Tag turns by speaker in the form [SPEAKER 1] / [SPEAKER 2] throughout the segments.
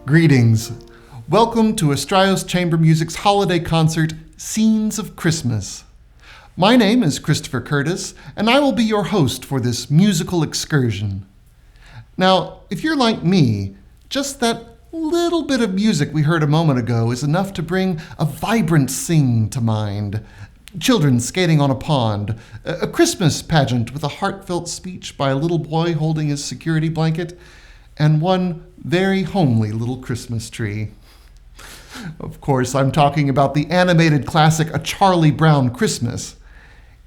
[SPEAKER 1] Greetings. Welcome to Astraios Chamber Music's holiday concert, Scenes of Christmas. My name is Christopher Curtis, and I will be your host for this musical excursion. Now, if you're like me, just that little bit of music we heard a moment ago is enough to bring a vibrant scene to mind. Children skating on a pond, a Christmas pageant with a heartfelt speech by a little boy holding his security blanket, and one very homely little Christmas tree. Of course, I'm talking about the animated classic A Charlie Brown Christmas.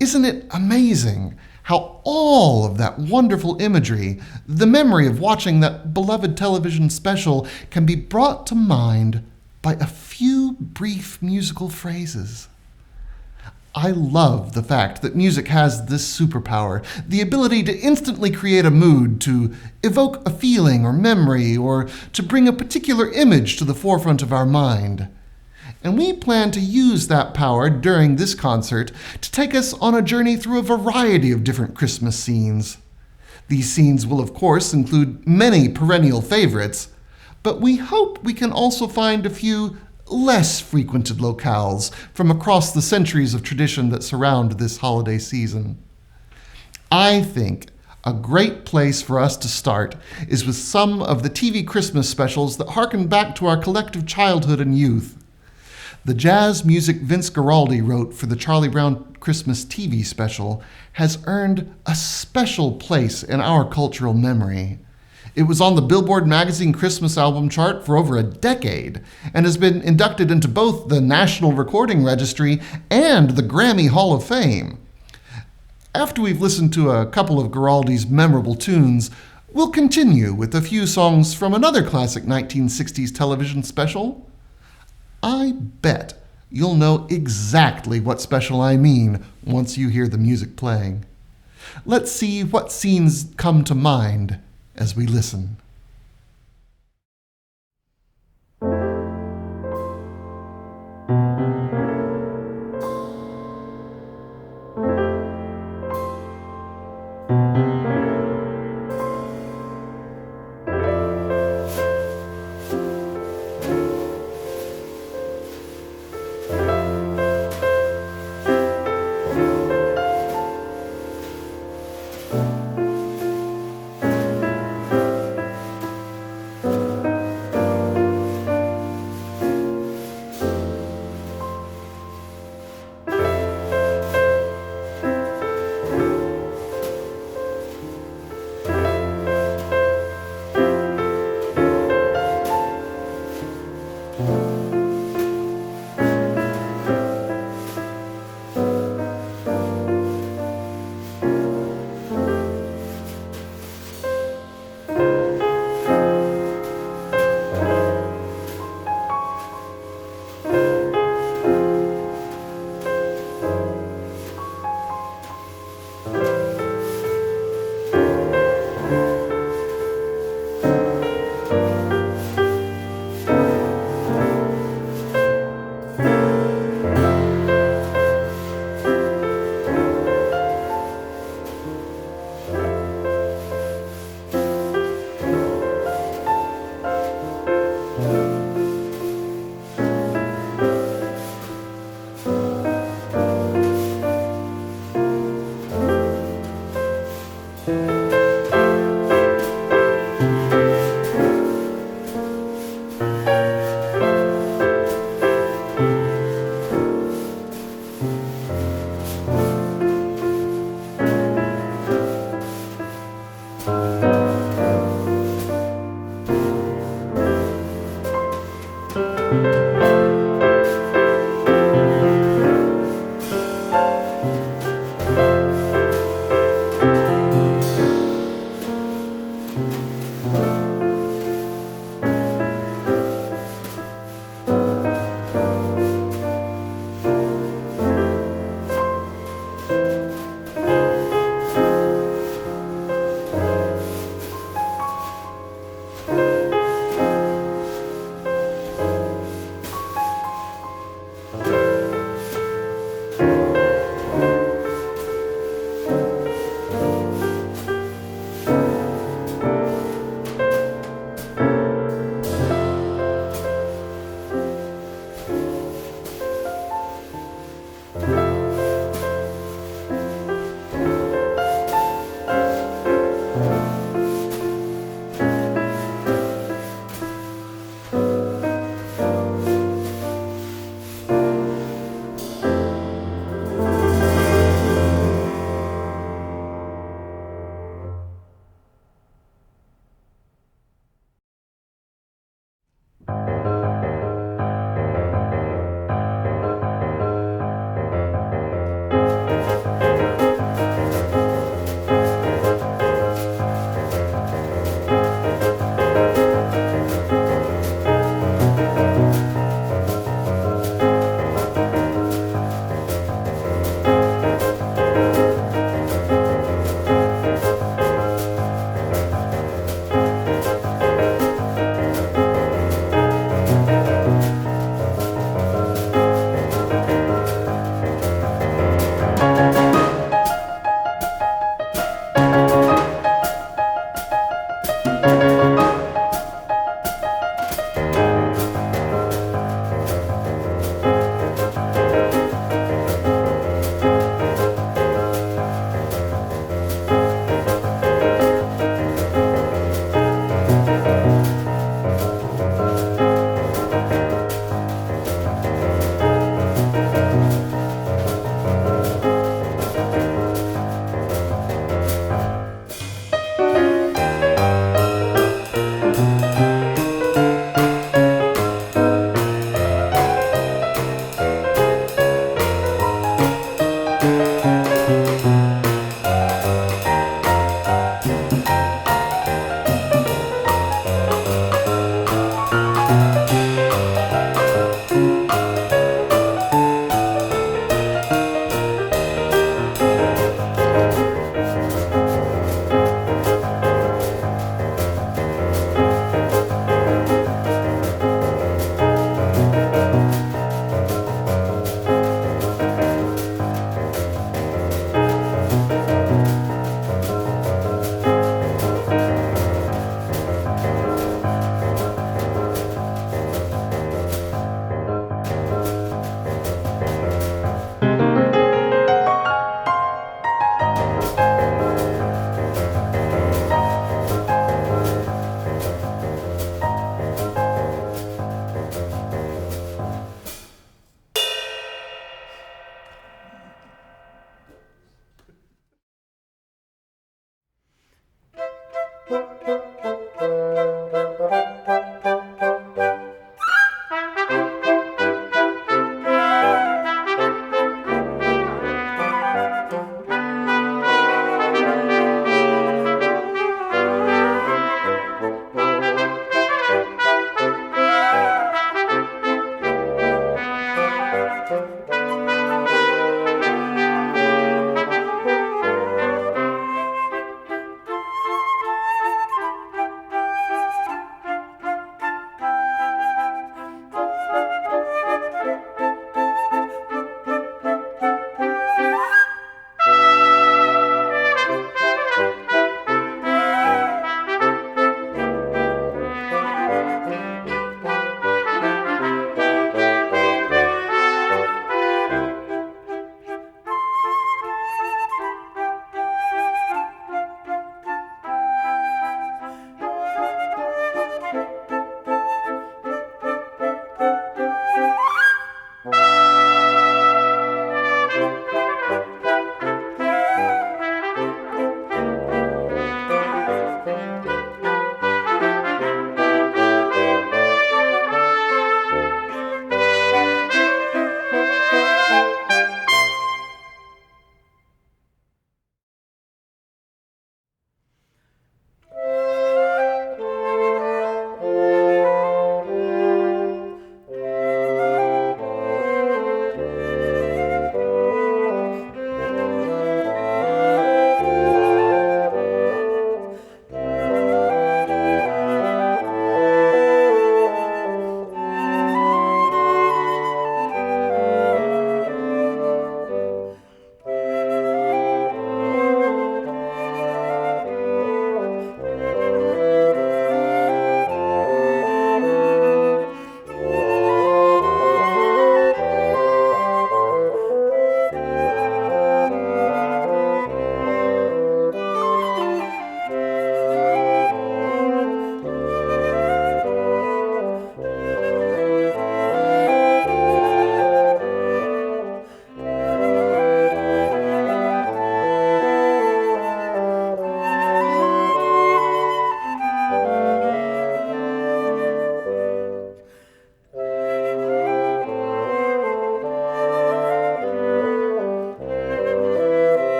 [SPEAKER 1] Isn't it amazing how all of that wonderful imagery, the memory of watching that beloved television special, can be brought to mind by a few brief musical phrases? I love the fact that music has this superpower, the ability to instantly create a mood, to evoke a feeling or memory, or to bring a particular image to the forefront of our mind. And we plan to use that power during this concert to take us on a journey through a variety of different Christmas scenes. These scenes will, of course, include many perennial favorites, but we hope we can also find a few less frequented locales from across the centuries of tradition that surround this holiday season. I think a great place for us to start is with some of the TV Christmas specials that harken back to our collective childhood and youth. The jazz music Vince Guaraldi wrote for the Charlie Brown Christmas TV special has earned a special place in our cultural memory. It was on the Billboard magazine Christmas album chart for over a decade and has been inducted into both the National Recording Registry and the Grammy Hall of Fame. After we've listened to a couple of Guaraldi's memorable tunes, we'll continue with a few songs from another classic 1960s television special. I bet you'll know exactly what special I mean once you hear the music playing. Let's see what scenes come to mind as we listen.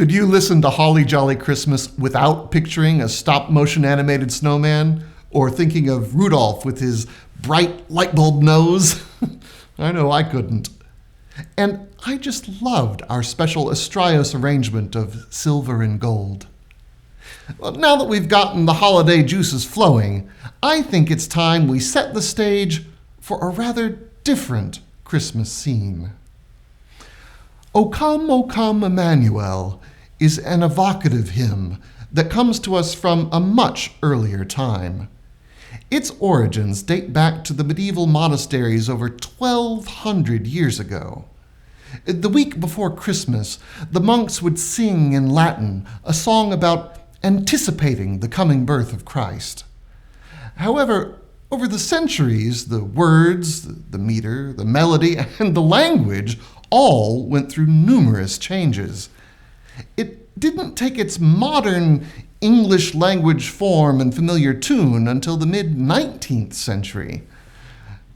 [SPEAKER 1] Could you listen to Holly Jolly Christmas without picturing a stop-motion animated snowman? Or thinking of Rudolph with his bright light bulb nose? I know I couldn't. And I just loved our special Astraios arrangement of silver and gold. Well, now that we've gotten the holiday juices flowing, I think it's time we set the stage for a rather different Christmas scene. O Come, Emmanuel is an evocative hymn that comes to us from a much earlier time. Its origins date back to the medieval monasteries over 1,200 years ago. The week before Christmas, the monks would sing in Latin a song about anticipating the coming birth of Christ. However, over the centuries, the words, the meter, the melody, and the language all went through numerous changes. It didn't take its modern English language form and familiar tune until the mid-19th century.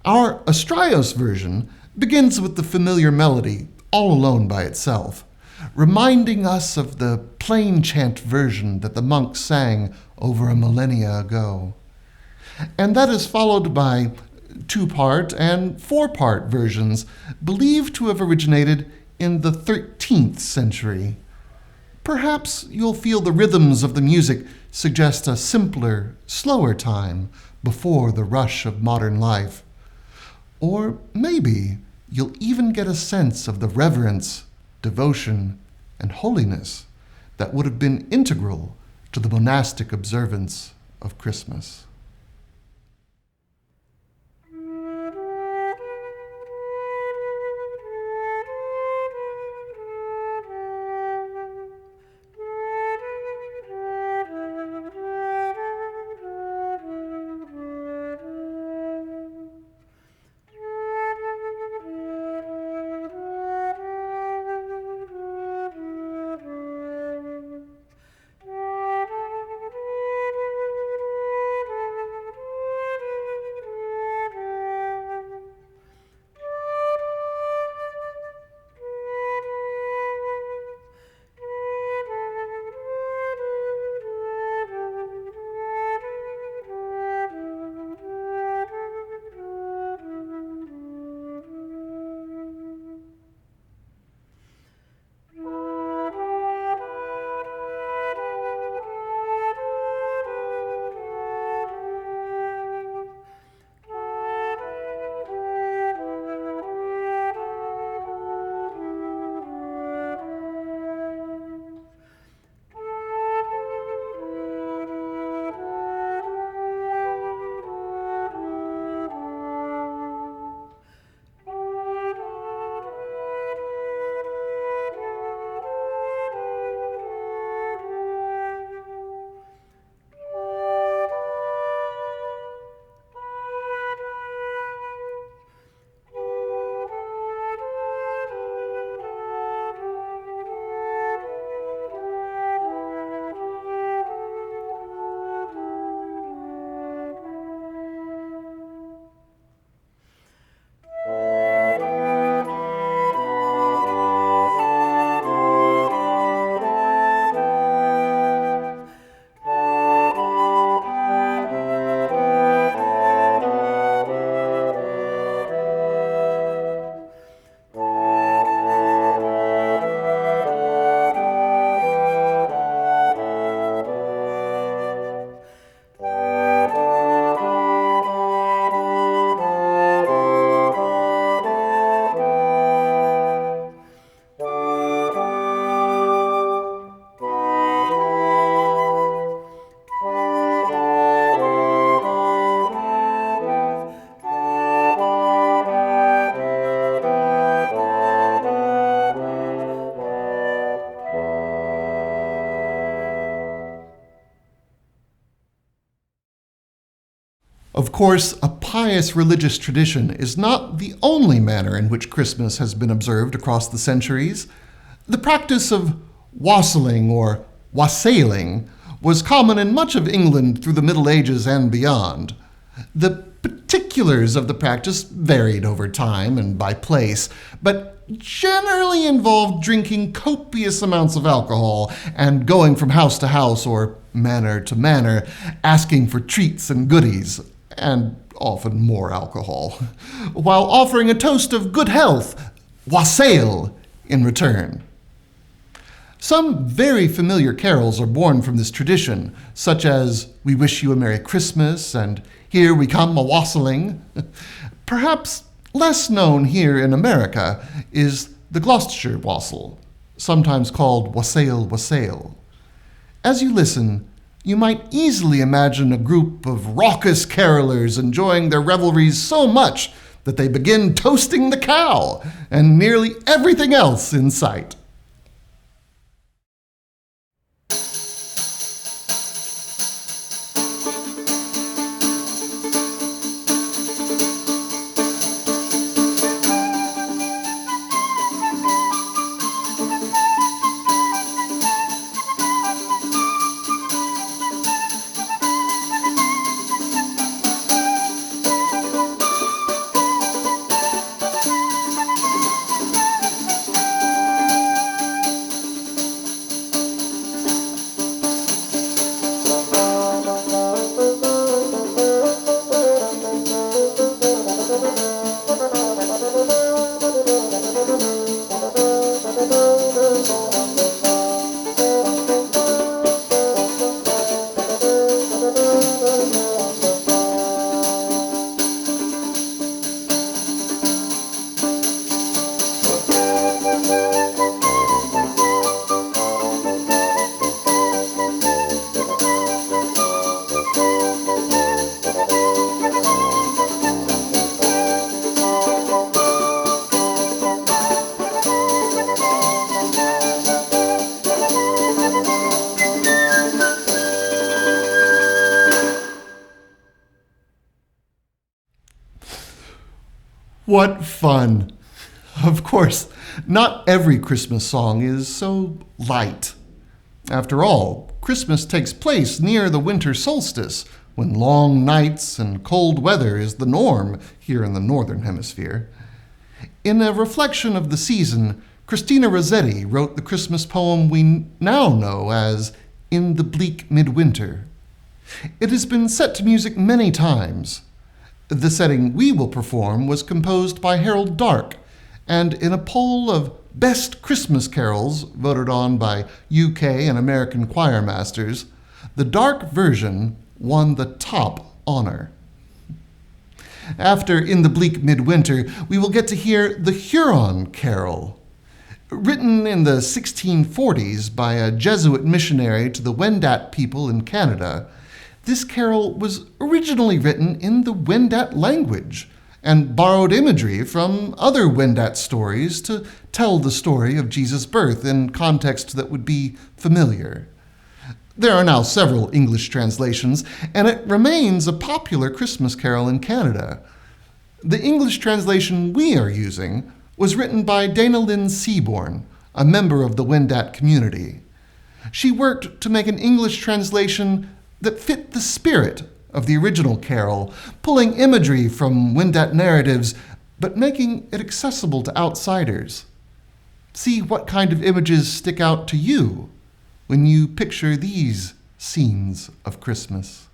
[SPEAKER 1] Our Astraios version begins with the familiar melody, all alone by itself, reminding us of the plain chant version that the monks sang over a millennia ago. And that is followed by two-part and four-part versions believed to have originated in the 13th century. Perhaps you'll feel the rhythms of the music suggest a simpler, slower time before the rush of modern life. Or maybe you'll even get a sense of the reverence, devotion, and holiness that would have been integral to the monastic observance of Christmas. Of course, a pious religious tradition is not the only manner in which Christmas has been observed across the centuries. The practice of wassailing or wassailing was common in much of England through the Middle Ages and beyond. The particulars of the practice varied over time and by place, but generally involved drinking copious amounts of alcohol and going from house to house or manor to manor, asking for treats and goodies, and often more alcohol, while offering a toast of good health, wassail, in return. Some very familiar carols are born from this tradition, such as We Wish You a Merry Christmas and Here We Come a-Wassailing. Perhaps less known here in America is the Gloucestershire Wassail, sometimes called Wassail Wassail. As you listen, you might easily imagine a group of raucous carolers enjoying their revelries so much that they begin toasting the cow and nearly everything else in sight. What fun! Of course, not every Christmas song is so light. After all, Christmas takes place near the winter solstice, when long nights and cold weather is the norm here in the Northern Hemisphere. In a reflection of the season, Christina Rossetti wrote the Christmas poem we now know as In the Bleak Midwinter. It has been set to music many times. The setting we will perform was composed by Harold Darke, and in a poll of Best Christmas Carols voted on by UK and American choir masters, the Darke version won the top honor. After In the Bleak Midwinter, we will get to hear the Huron Carol. Written in the 1640s by a Jesuit missionary to the Wendat people in Canada, this carol was originally written in the Wendat language and borrowed imagery from other Wendat stories to tell the story of Jesus' birth in context that would be familiar. There are now several English translations, and it remains a popular Christmas carol in Canada. The English translation we are using was written by Dana Lynn Seaborn, a member of the Wendat community. She worked to make an English translation that fit the spirit of the original carol, pulling imagery from Wendat narratives, but making it accessible to outsiders. See what kind of images stick out to you when you picture these scenes of Christmas.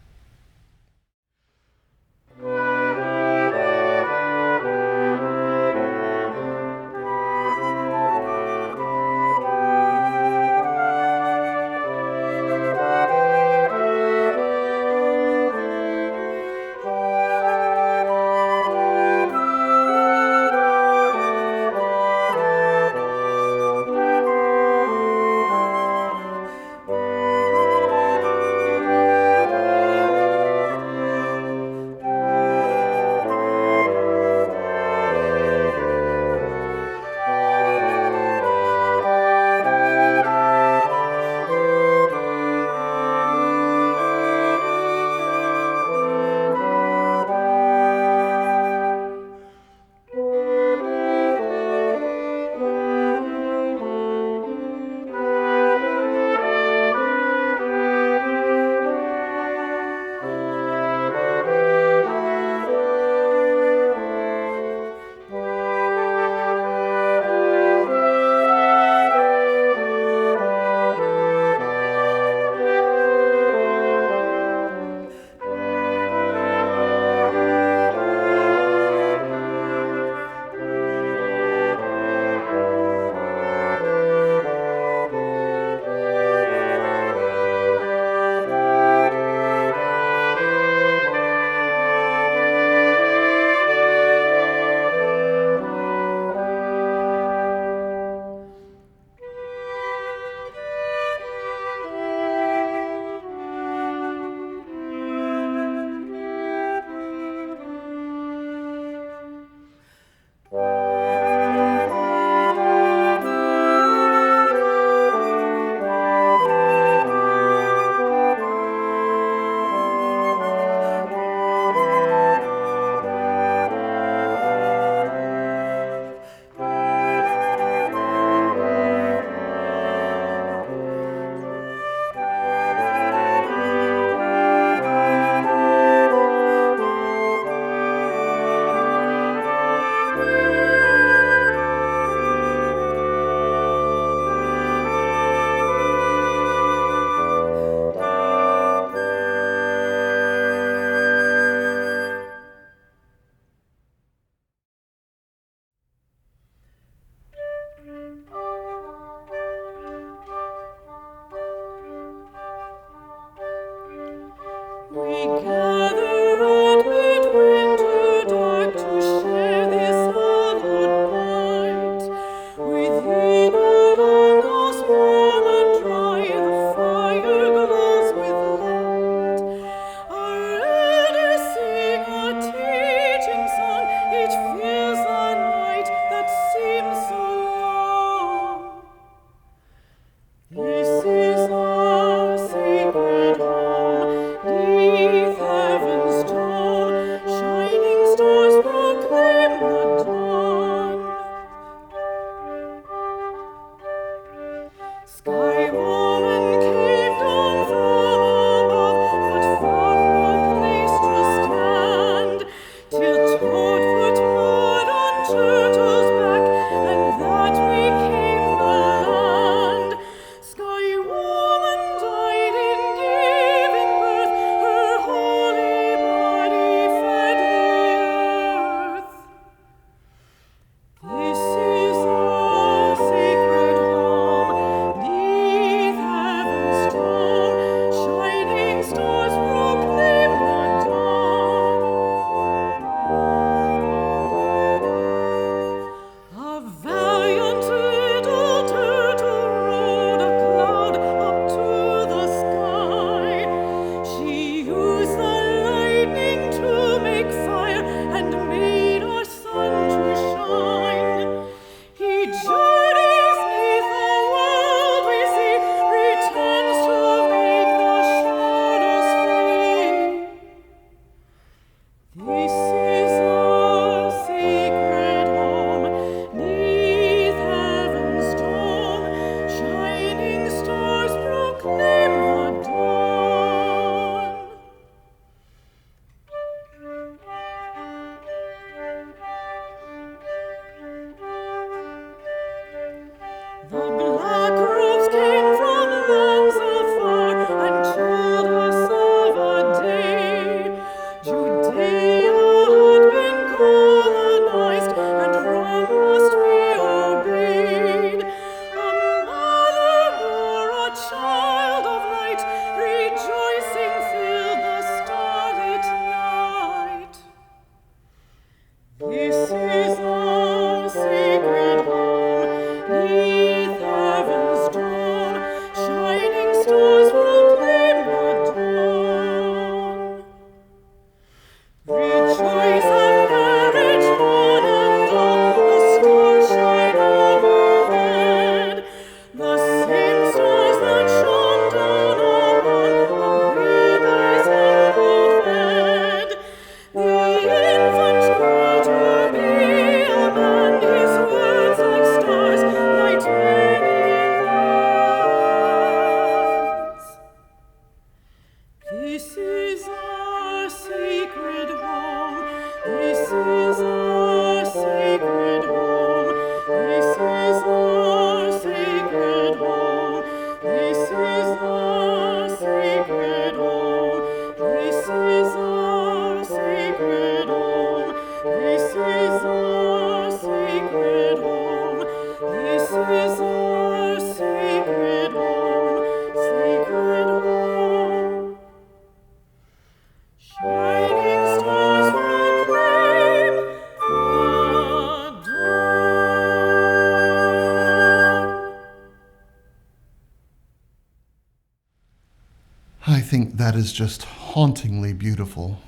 [SPEAKER 1] I think that is just hauntingly beautiful.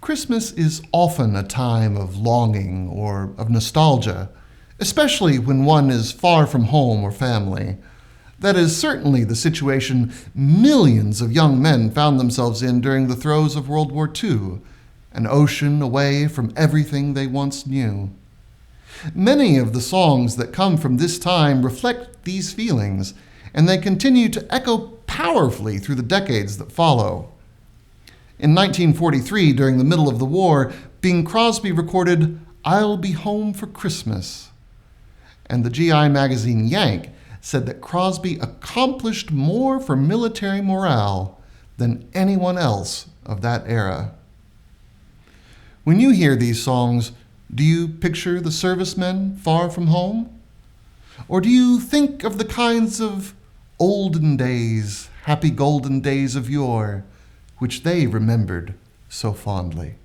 [SPEAKER 1] Christmas is often a time of longing or of nostalgia, especially when one is far from home or family. That is certainly the situation millions of young men found themselves in during the throes of World War II, an ocean away from everything they once knew. Many of the songs that come from this time reflect these feelings, and they continue to echo powerfully through the decades that follow. In 1943, during the middle of the war, Bing Crosby recorded "I'll Be Home for Christmas." And the GI magazine Yank said that Crosby accomplished more for military morale than anyone else of that era. When you hear these songs, do you picture the servicemen far from home? Or do you think of the kinds of olden days, happy golden days of yore, which they remembered so fondly.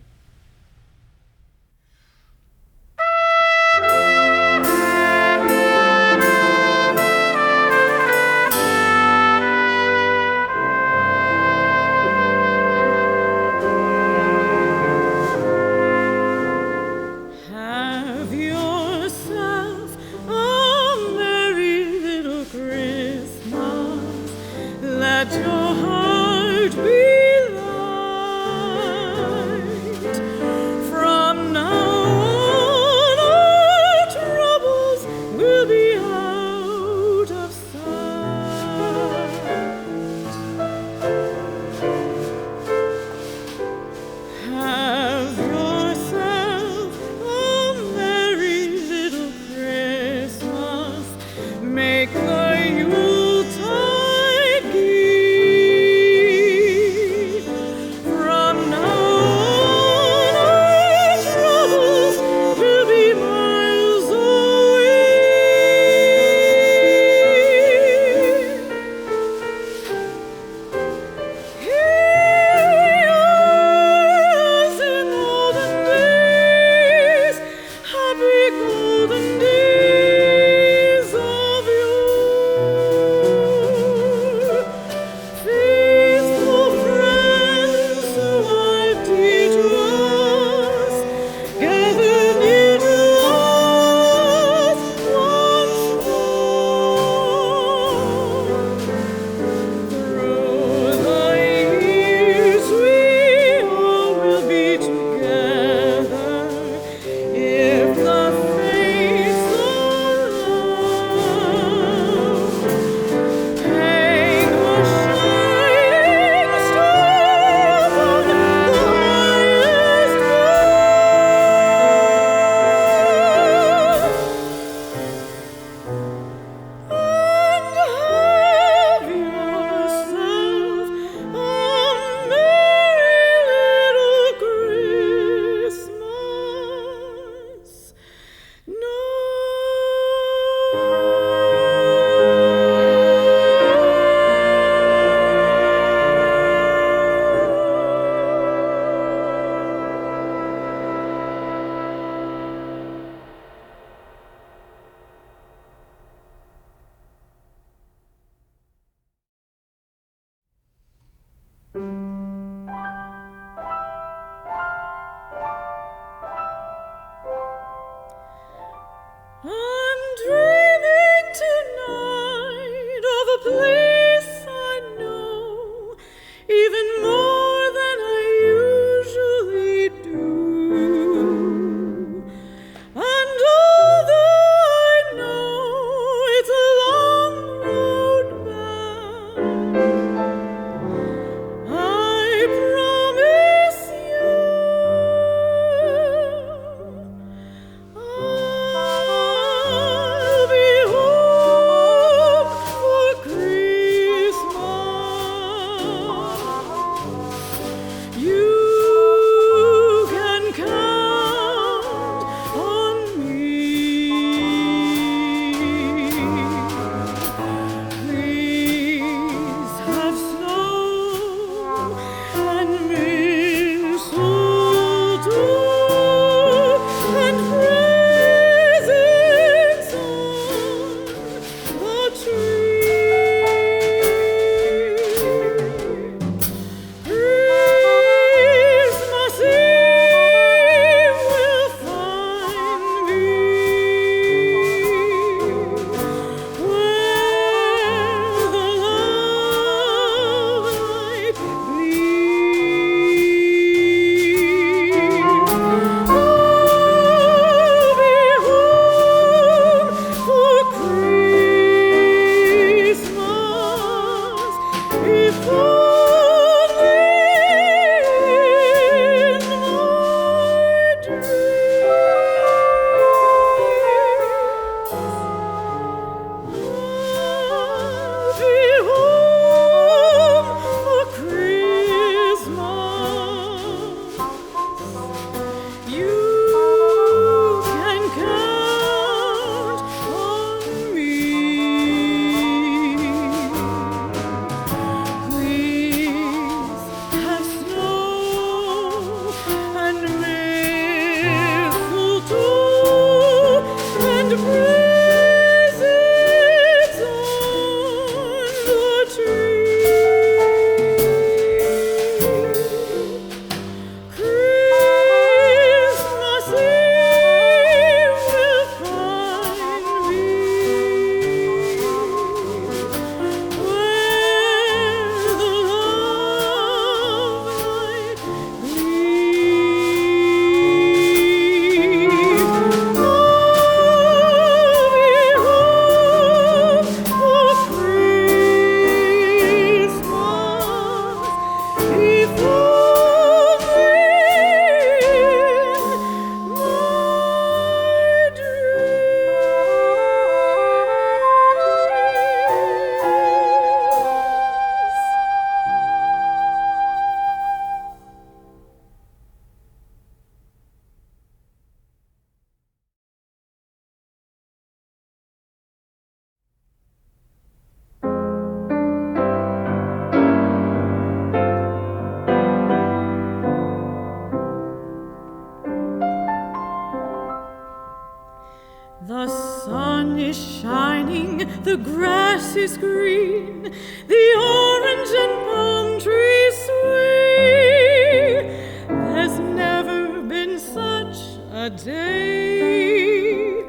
[SPEAKER 2] the grass is green, the orange and palm trees sway. There's never been such a day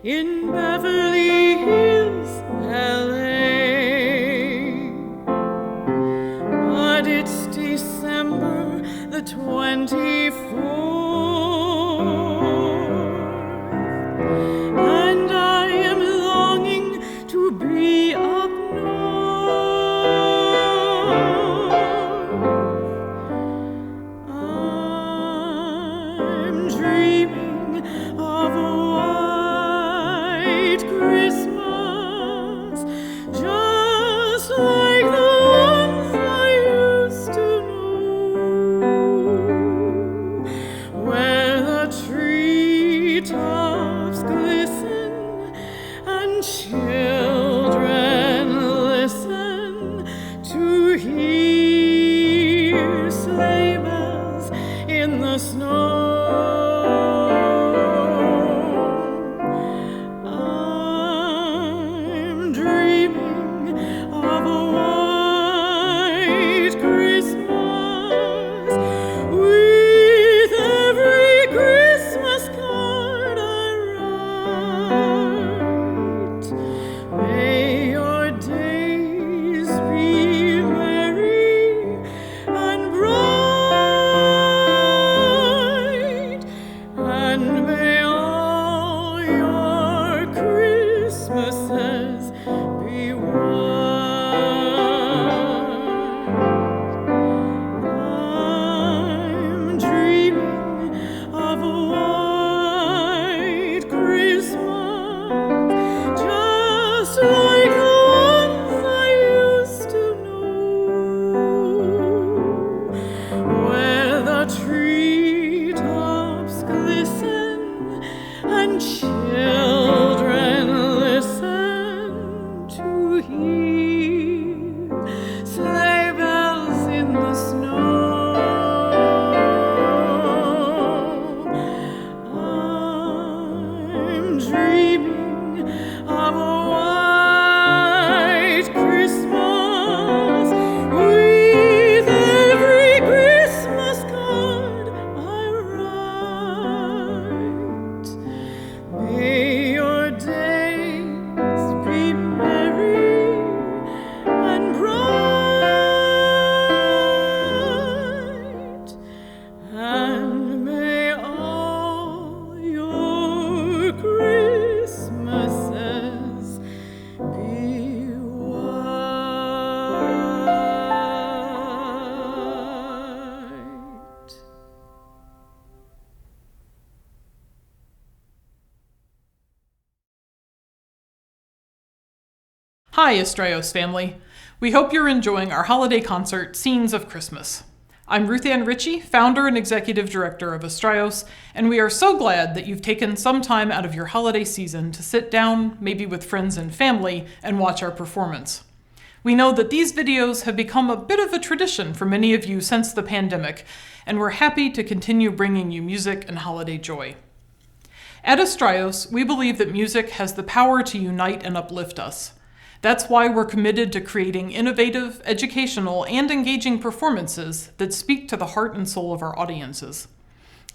[SPEAKER 2] in Beverly Hills, LA. But it's December the 24th. And I am longing to be up north. I'm dreaming of a white Christmas, just like the ones I used to know, where the treetops glisten and children listen to hear sleigh bells in the snow. I'm dreaming of a white Christmas with every Christmas card I write. May your days be merry and bright, and may all your Christmases be white. I'm dreaming of a white Christmas, just like the ones I used to know, where the treetops glisten and children listen to hear sleigh bells in the snow. I'm dreaming of a white Christmas with every Christmas card I write. May your days be merry and bright, and may all your Christmases be white.
[SPEAKER 3] Hi, Astraios family. We hope you're enjoying our holiday concert, Scenes of Christmas. I'm Ruth Ann Ritchie, founder and executive director of Astraios, and we are so glad that you've taken some time out of your holiday season to sit down, maybe with friends and family, and watch our performance. We know that these videos have become a bit of a tradition for many of you since the pandemic, and we're happy to continue bringing you music and holiday joy. At Astraios, we believe that music has the power to unite and uplift us. That's why we're committed to creating innovative, educational, and engaging performances that speak to the heart and soul of our audiences.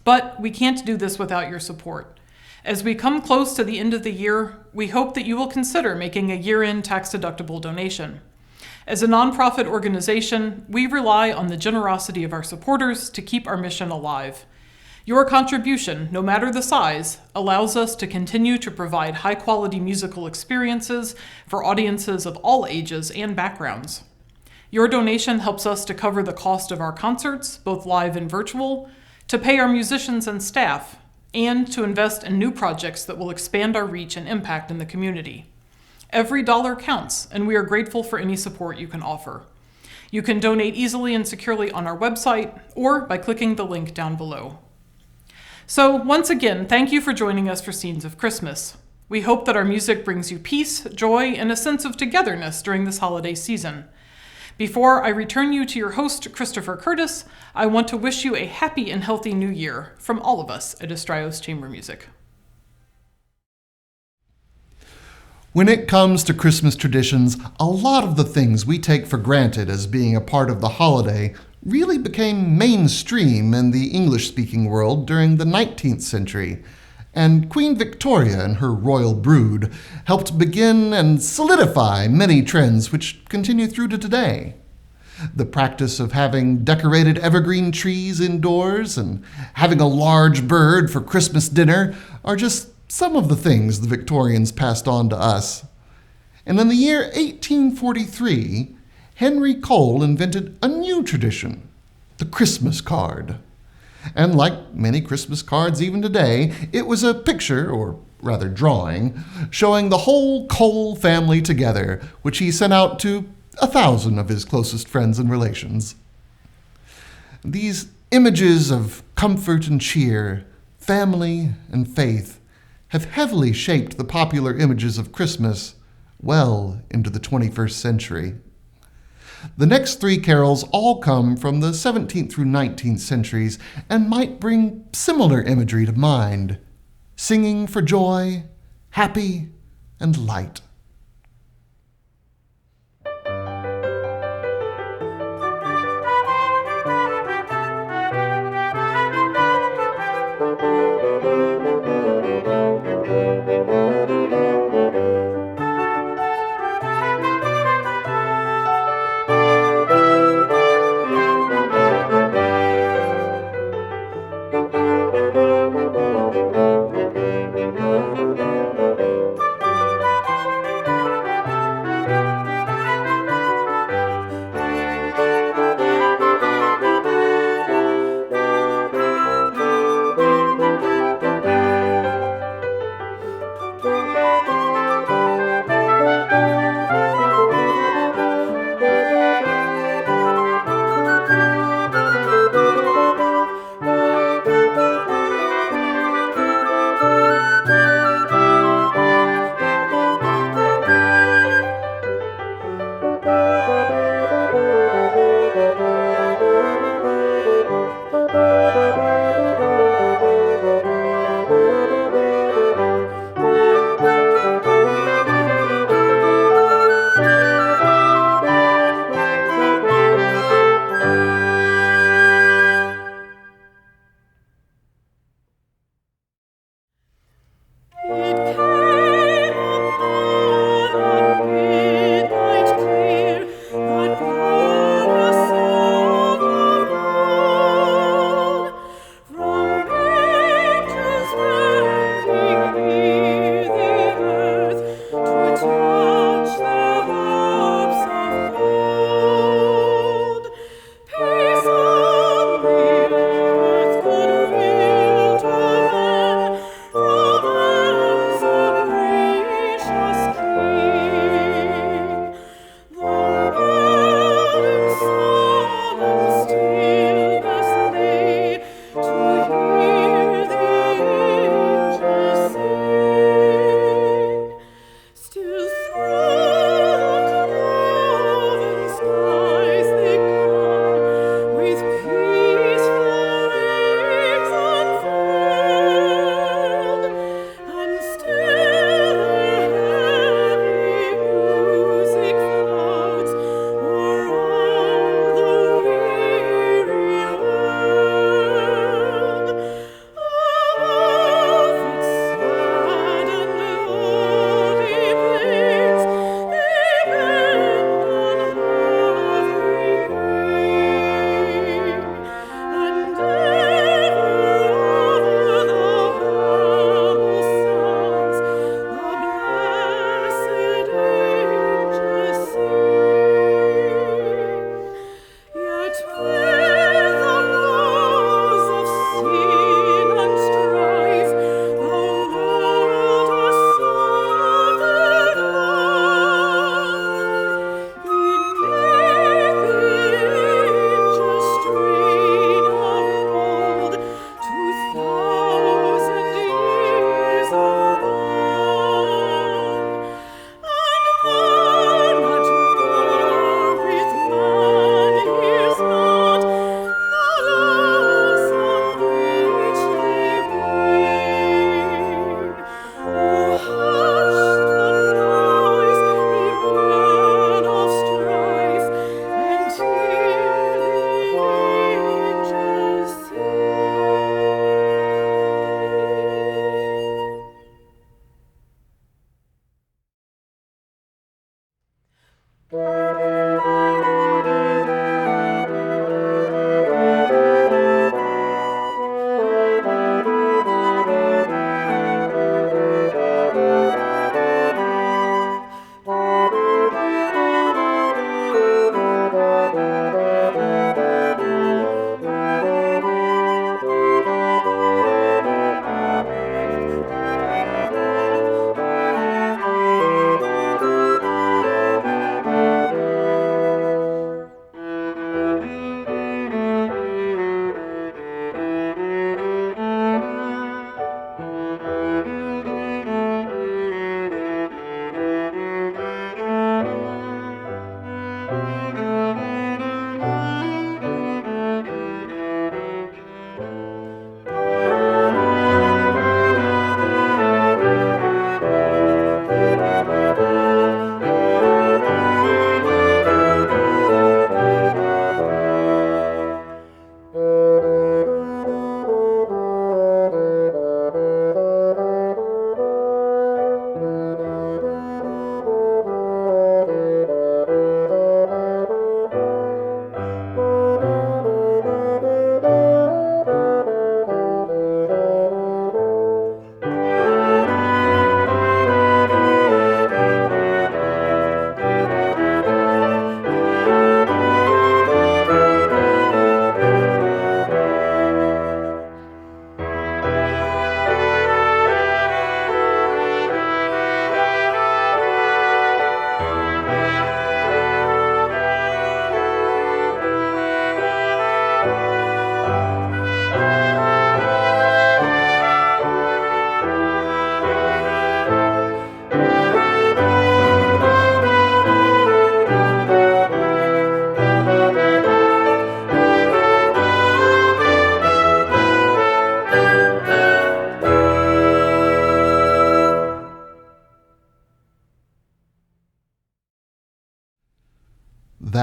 [SPEAKER 3] But we can't do this without your support. As we come close to the end of the year, we hope that you will consider making a year-end tax-deductible donation. As a nonprofit organization, we rely on the generosity of our supporters to keep our mission alive. Your contribution, no matter the size, allows us to continue to provide high-quality musical experiences for audiences of all ages and backgrounds. Your donation helps us to cover the cost of our concerts, both live and virtual, to pay our musicians and staff, and to invest in new projects that will expand our reach and impact in the community. Every dollar counts, and we are grateful for any support you can offer. You can donate easily and securely on our website or by clicking the link down below. So once again, thank you for joining us for Scenes of Christmas. We hope that our music brings you peace, joy, and a sense of togetherness during this holiday season. Before I return you to your host, Christopher Curtis, I want to wish you a happy and healthy new year from all of us at Astraios Chamber Music.
[SPEAKER 1] When it comes to Christmas traditions, a lot of the things we take for granted as being a part of the holiday really became mainstream in the English-speaking world during the 19th century, and Queen Victoria and her royal brood helped begin and solidify many trends which continue through to today. The practice of having decorated evergreen trees indoors and having a large bird for Christmas dinner are just some of the things the Victorians passed on to us. And in the year 1843, Henry Cole invented a new tradition, the Christmas card. And like many Christmas cards even today, it was a picture, or rather drawing, showing the whole Cole family together, which he sent out to 1,000 of his closest friends and relations. These images of comfort and cheer, family and faith, have heavily shaped the popular images of Christmas well into the 21st century. The next three carols all come from the 17th through 19th centuries and might bring similar imagery to mind: singing for joy, happy, and light.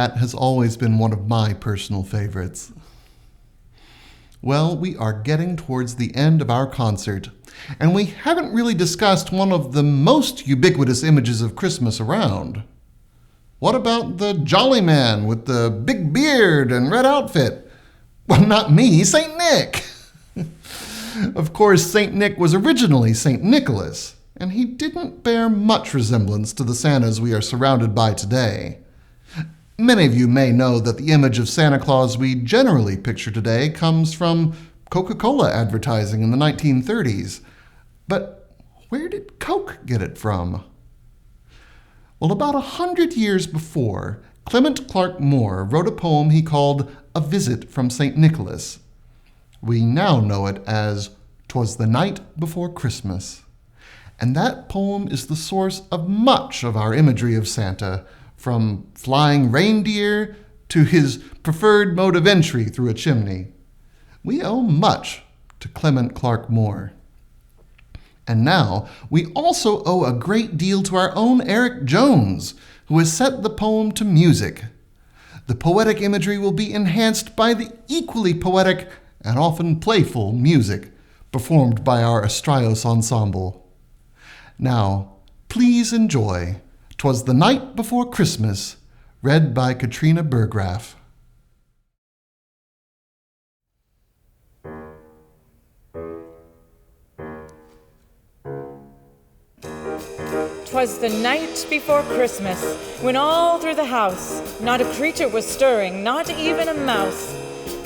[SPEAKER 1] That has always been one of my personal favorites. Well, we are getting towards the end of our concert, and we haven't really discussed one of the most ubiquitous images of Christmas around. What about the jolly man with the big beard and red outfit? Well, not me, St. Nick! Of course, St. Nick was originally St. Nicholas, and he didn't bear much resemblance to the Santas we are surrounded by today. Many of you may know that the image of Santa Claus we generally picture today comes from Coca-Cola advertising in the 1930s. But where did Coke get it from? Well, about 100 years before, Clement Clarke Moore wrote a poem he called A Visit from St. Nicholas. We now know it as "'Twas the Night Before Christmas." And that poem is the source of much of our imagery of Santa, from flying reindeer to his preferred mode of entry through a chimney. We owe much to Clement Clarke Moore. And now, we also owe a great deal to our own Eric Jones, who has set the poem to music. The poetic imagery will be enhanced by the equally poetic and often playful music performed by our Astraios ensemble. Now, please enjoy "'Twas the Night Before Christmas," read by Katrina Burggraf.
[SPEAKER 2] 'Twas the night before Christmas, when all through the house not a creature was stirring, not even a mouse.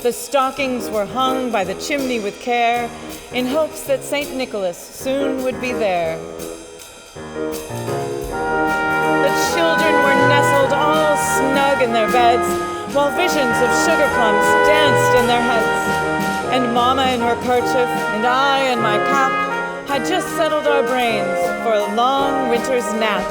[SPEAKER 2] The stockings were hung by the chimney with care, in hopes that St. Nicholas soon would be there. The children were nestled all snug in their beds, while visions of sugar plums danced in their heads. And Mama in her kerchief, and I in my cap, had just settled our brains for a long winter's nap.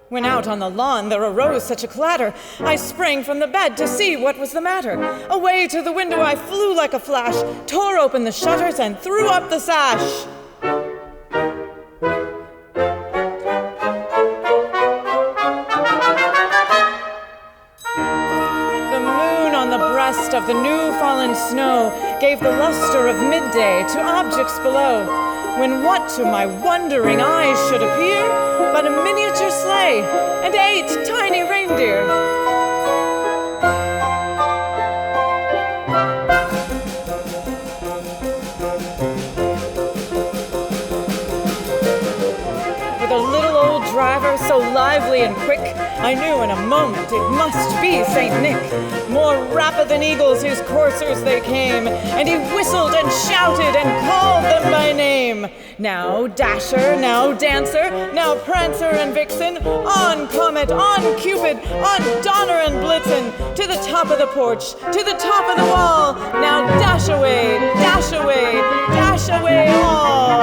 [SPEAKER 2] When out on the lawn there arose such a clatter, I sprang from the bed to see what was the matter. Away to the window I flew like a flash, tore open the shutters and threw up the sash. The moon on the breast of the new-fallen snow gave the luster of midday to objects below, when what to my wondering eyes should appear but a miniature sleigh and 8 tiny reindeer. With a little old driver so lively and quick, I knew in a moment it must be St. Nick. More rapid than eagles his coursers they came, and he whistled and shouted and called them by name. Now Dasher, now Dancer, now Prancer and Vixen, on Comet, on Cupid, on Donner and Blitzen, to the top of the porch, to the top of the wall. Now dash away, dash away, dash away all.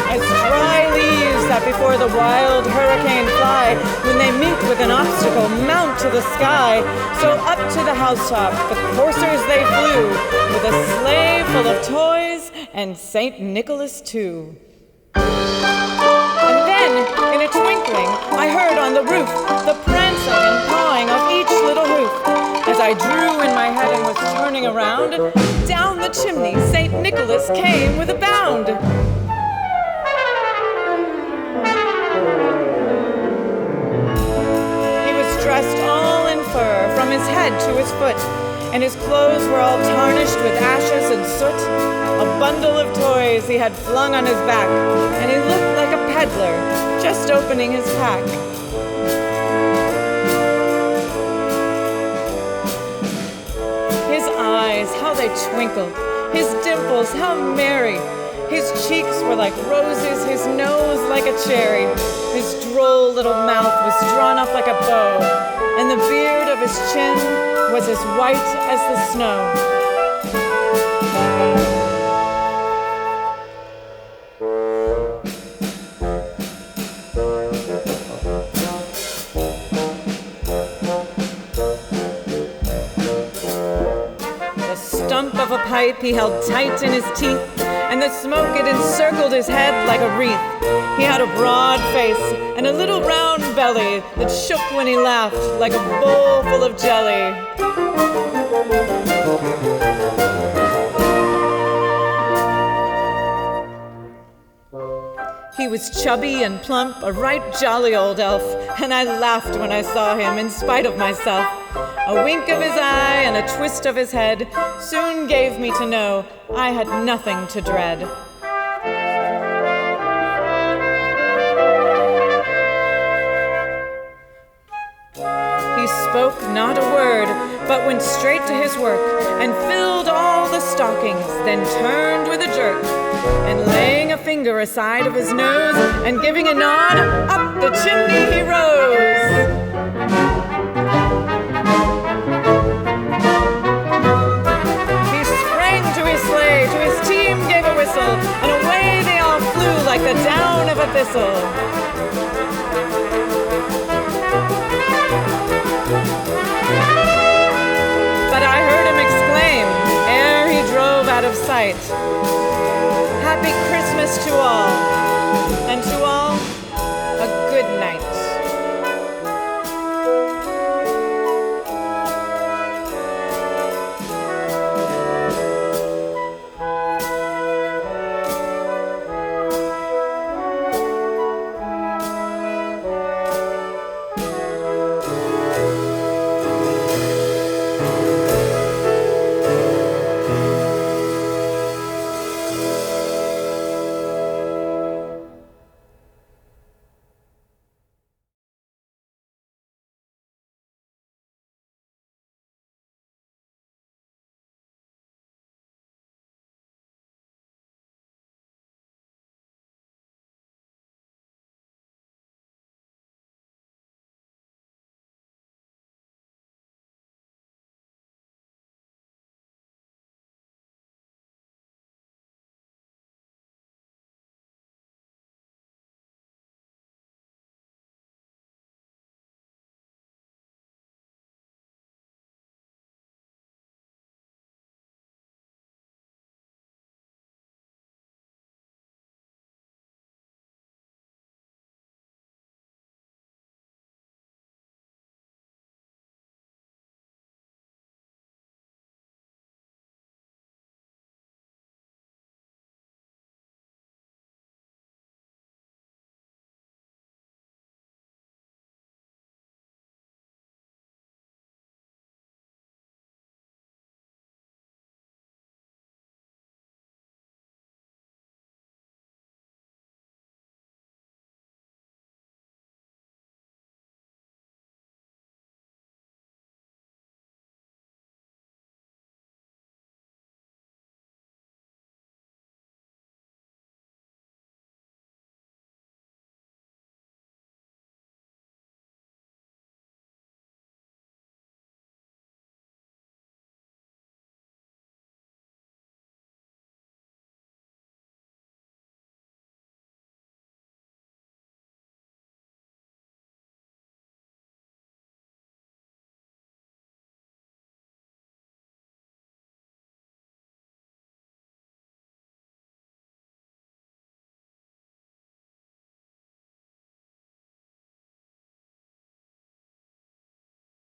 [SPEAKER 2] As dry leaves that before the wild hurricane fly, when they meet with an obstacle, mount to the sky, so up to the housetop the coursers they flew, with a sleigh full of toys and St. Nicholas too. And then, in a twinkling, I heard on the roof the prancing and pawing of each little hoof. As I drew in my head and was turning around, down the chimney St. Nicholas came with a bound. Dressed all in fur, from his head to his foot, and his clothes were all tarnished with ashes and soot. A bundle of toys he had flung on his back, and he looked like a peddler just opening his pack. His eyes, how they twinkled, his dimples, how merry. His cheeks were like roses, his nose like a cherry. His droll little mouth was drawn up like a bow, and the beard of his chin was as white as the snow. pipe he held tight in his teeth, and the smoke it encircled his head like a wreath. He had a broad face and a little round belly that shook when he laughed like a bowl full of jelly. He was chubby and plump, a right jolly old elf, and I laughed when I saw him in spite of myself. A wink of his eye and a twist of his head soon gave me to know I had nothing to dread. He spoke not a word, but went straight to his work and filled all the stockings, then turned with a jerk, and laying a finger aside of his nose and giving a nod, up the chimney he rose. He sprang to his sleigh, to his team gave a whistle, and away they all flew like the down of a thistle. But I heard him exclaim, ere he drove out of sight, "Happy Christmas to all.